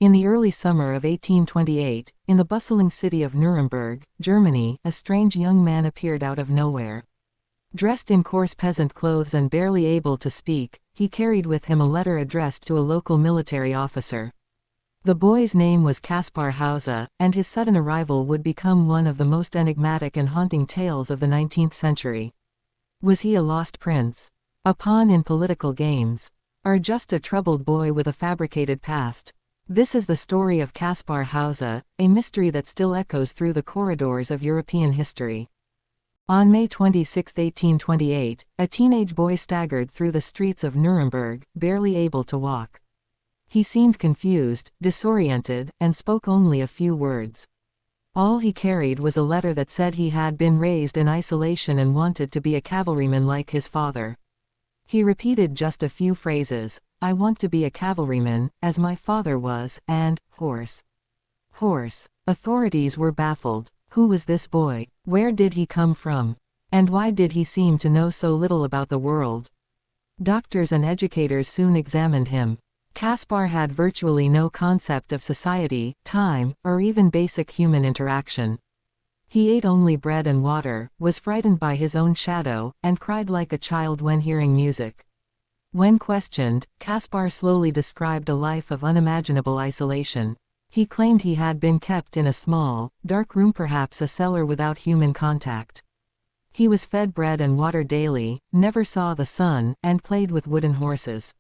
In the early summer of 1828, in the bustling city of Nuremberg, Germany, a strange young man appeared out of nowhere. Dressed in coarse peasant clothes and barely able to speak, he carried with him a letter addressed to a local military officer. The boy's name was Kaspar Hauser, and his sudden arrival would become one of the most enigmatic and haunting tales of the 19th century. Was he a lost prince? A pawn in political games? Or just a troubled boy with a fabricated past? This is the story of Kaspar Hauser, a mystery that still echoes through the corridors of European history. On May 26, 1828, a teenage boy staggered through the streets of Nuremberg, barely able to walk. He seemed confused, disoriented, and spoke only a few words. All he carried was a letter that said he had been raised in isolation and wanted to be a cavalryman like his father. He repeated just a few phrases: "I want to be a cavalryman, as my father was," and "horse." Horse. Authorities were baffled. Who was this boy? Where did he come from? And why did he seem to know so little about the world? Doctors and educators soon examined him. Kaspar had virtually no concept of society, time, or even basic human interaction. He ate only bread and water, was frightened by his own shadow, and cried like a child when hearing music. When questioned, Kaspar slowly described a life of unimaginable isolation. He claimed he had been kept in a small, dark room, perhaps a cellar without human contact. He was fed bread and water daily, never saw the sun, and played with wooden horses.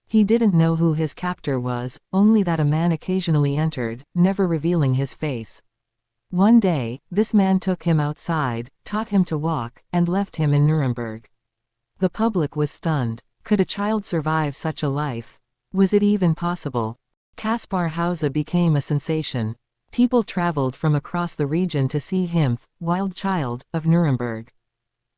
He didn't know who his captor was, only that a man occasionally entered, never revealing his face. One day, this man took him outside, taught him to walk, and left him in Nuremberg. The public was stunned. Could a child survive such a life? Was it even possible? Kaspar Hauser became a sensation. People traveled from across the region to see him, wild child of Nuremberg.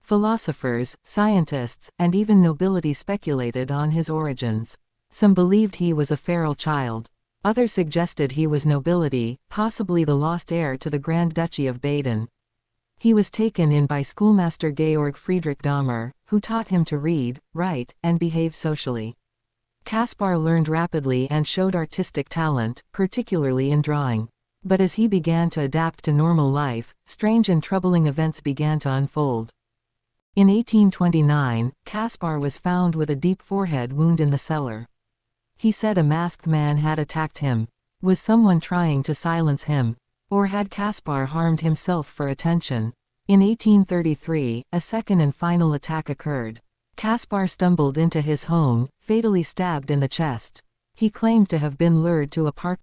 Philosophers, scientists, and even nobility speculated on his origins. Some believed he was a feral child. Others suggested he was nobility, possibly the lost heir to the Grand Duchy of Baden. He was taken in by schoolmaster Georg Friedrich Dahmer, who taught him to read, write, and behave socially. Kaspar learned rapidly and showed artistic talent, particularly in drawing. But as he began to adapt to normal life, strange and troubling events began to unfold. In 1829, Kaspar was found with a deep forehead wound in the cellar. He said a masked man had attacked him. Was someone trying to silence him? Or had Kaspar harmed himself for attention? In 1833, a second and final attack occurred. Kaspar stumbled into his home, fatally stabbed in the chest. He claimed to have been lured to a park